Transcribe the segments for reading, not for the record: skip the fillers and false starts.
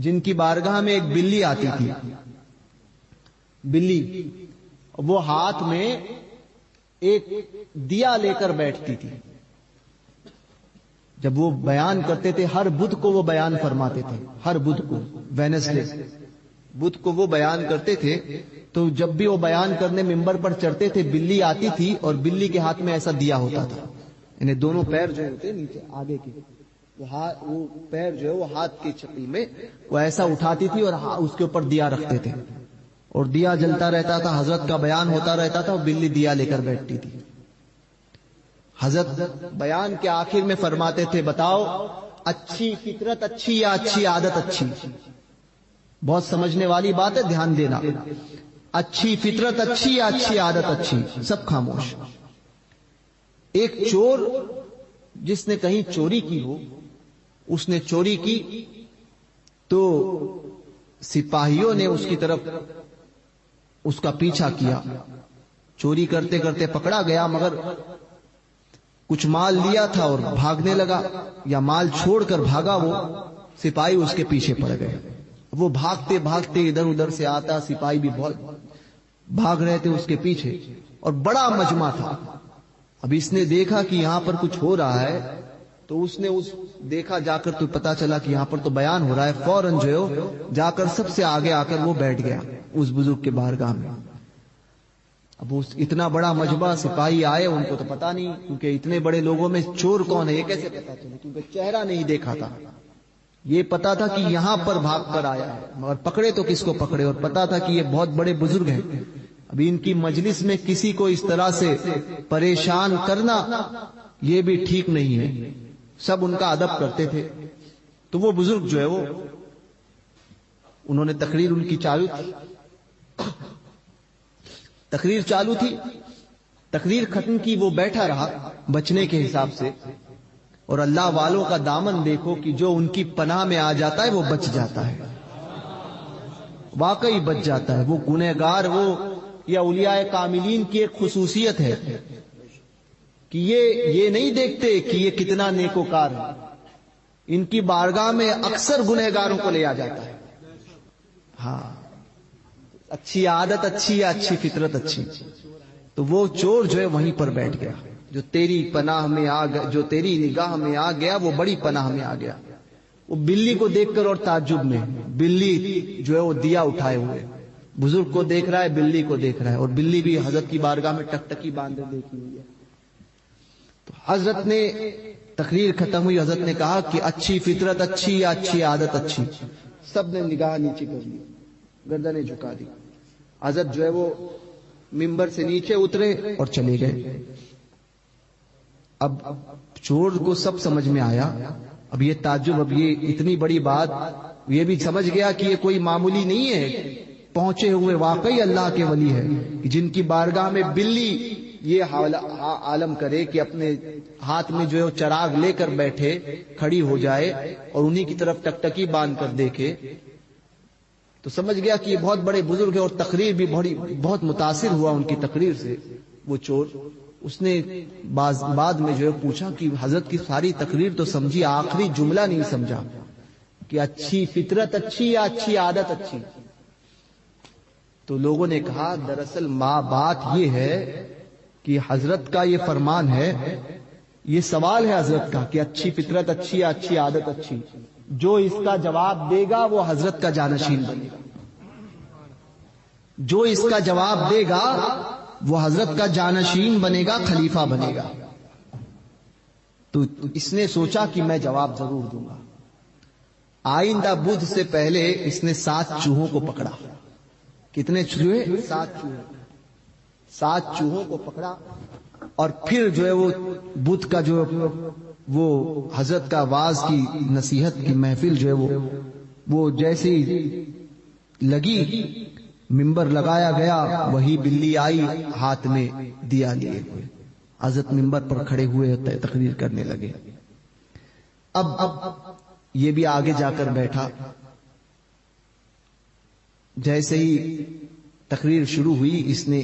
جن کی بارگاہ میں ایک بلی آتی تھی. بلی وہ ہاتھ میں ایک دیا لے کر بیٹھتی تھی. جب وہ بیان کرتے تھے ہر بدھ کو وہ بیان فرماتے تھے، ہر بدھ کو، وینسڈے بدھ کو وہ بیان کرتے تھے. تو جب بھی وہ بیان کرنے ممبر پر چڑھتے تھے بلی آتی تھی اور بلی کے ہاتھ میں ایسا دیا ہوتا تھا. یعنی دونوں پیر جو ہوتے نیچے آگے کے وہ پیر جو ہے وہ ہاتھ کی شکل میں وہ ایسا اٹھاتی تھی اور اس کے اوپر دیا رکھتے تھے اور دیا جلتا رہتا تھا. حضرت کا بیان ہوتا رہتا تھا اور بلی دیا لے کر بیٹھتی تھی. حضرت بیان کے آخر میں فرماتے تھے بتاؤ اچھی فطرت اچھی یا اچھی عادت اچھی؟ بہت سمجھنے والی بات ہے، دھیان دینا. اچھی فطرت اچھی یا اچھی عادت اچھی؟ سب خاموش. ایک چور جس نے کہیں چوری کی ہو، اس نے چوری کی تو سپاہیوں نے اس کی طرف اس کا پیچھا کیا. چوری کرتے کرتے پکڑا گیا مگر کچھ مال لیا تھا اور بھاگنے لگا، یا مال چھوڑ کر بھاگا. وہ سپاہی اس کے پیچھے پڑ گئے. وہ بھاگتے بھاگتے ادھر ادھر سے آتا، سپاہی بھی بہت بھاگ رہے تھے اس کے پیچھے، اور بڑا مجمع تھا. اب اس نے دیکھا کہ یہاں پر کچھ ہو رہا ہے تو اس نے دیکھا جا کر تو پتا چلا کہ یہاں پر تو بیان ہو رہا ہے. فوراً جو ہے جا کر سب سے آگے آ کر وہ بیٹھ گیا اس بزرگ کے بارگاہ میں. اب اتنا بڑا مجمع، سپاہی آئے، ان کو تو پتا نہیں کیونکہ اتنے بڑے لوگوں میں چور کون ہے یہ کیسے پتا چلے، کیونکہ چہرہ نہیں دیکھا تھا. یہ پتا تھا کہ یہاں پر بھاگ کر آیا ہے، مگر پکڑے تو کس کو پکڑے، اور پتا تھا کہ یہ بہت بڑے بزرگ ہیں. ابھی ان کی مجلس میں کسی کو اس طرح سے پریشان کرنا یہ بھی ٹھیک نہیں ہے. سب ان کا ادب کرتے تھے. تو وہ بزرگ جو ہے وہ انہوں نے تقریر ان کی چالو تھی، تقریر چالو تھی، تقریر ختم کی، وہ بیٹھا رہا بچنے کے حساب سے. اور اللہ والوں کا دامن دیکھو کہ جو ان کی پناہ میں آ جاتا ہے وہ بچ جاتا ہے، واقعی بچ جاتا ہے. وہ گنہگار، وہ یا اولیاء کاملین کی ایک خصوصیت ہے کہ یہ نہیں دیکھتے کہ یہ کتنا نیکوکار ہے. ان کی بارگاہ میں اکثر گنہگاروں کو لے آ جاتا ہے. ہاں، اچھی عادت اچھی یا اچھی فطرت اچھی؟ تو وہ چور جو ہے وہیں پر بیٹھ گیا. جو تیری پناہ میں آ گیا، جو تیری نگاہ میں آ گیا وہ بڑی پناہ میں آ گیا. وہ بلی کو دیکھ کر اور تعجب میں، بلی جو ہے وہ دیا اٹھائے ہوئے، بزرگ کو دیکھ رہا ہے، بلی کو دیکھ رہا ہے، اور بلی بھی حضرت کی بارگاہ میں ٹکٹکی باندھے دیکھی ہوئی ہے. تو حضرت نے تقریر ختم ہوئی، حضرت نے کہا کہ اچھی فطرت اچھی یا اچھی عادت اچھی؟ سب نے نگاہ نیچے کر لی، گردنیں جھکا دی. حضرت جو ہے وہ ممبر سے نیچے اترے اور چلے گئے. اب چور کو سب سمجھ میں آیا. اب یہ تعجب، اب یہ اتنی بڑی بات، یہ بھی سمجھ گیا کہ یہ کوئی معمولی نہیں ہے. پہنچے ہوئے واقعی اللہ کے ولی ہے جن کی بارگاہ میں بلی یہ عالم کرے کہ اپنے ہاتھ میں جو ہے چراغ لے کر بیٹھے، کھڑی ہو جائے اور انہی کی طرف ٹکٹکی باندھ کر دیکھے. تو سمجھ گیا کہ یہ بہت بڑے بزرگ ہیں، اور تقریر بھی بہت متاثر ہوا ان کی تقریر سے وہ چور. اس نے بعد میں جو ہے پوچھا کہ حضرت کی ساری تقریر تو سمجھی، آخری جملہ نہیں سمجھا کہ اچھی فطرت اچھی یا اچھی عادت اچھی؟ تو لوگوں نے کہا دراصل بات یہ ہے کہ حضرت کا یہ فرمان ہے، یہ سوال ہے حضرت کا کہ اچھی فطرت اچھی یا اچھی عادت اچھی؟ جو اس کا جواب دے گا وہ حضرت کا جانشین بنے گا. جو اس کا جواب دے گا وہ حضرت کا جانشین بنے گا، خلیفہ بنے گا. تو اس نے سوچا کہ میں جواب ضرور دوں گا. آئندہ بدھ سے پہلے اس نے 7 چوہوں کو پکڑا. کتنے چوہے؟ 7 چوہے. 7 چوہوں کو پکڑا اور پھر جو ہے وہ بدھ کا جو وہ حضرت کا واعظ کی نصیحت کی محفل جو ہے وہ جیسے لگی، ممبر لگایا گیا، وہی بلی آئی ہاتھ میں دیا لیے ہوئے. حضرت ممبر پر کھڑے ہوئے تقریر کرنے لگے. اب یہ بھی آگے جا کر بیٹھا. جیسے ہی تقریر شروع ہوئی اس نے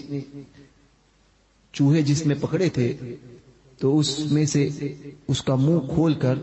چوہے جس میں پکڑے تھے تو اس میں سے اس کا منہ کھول کر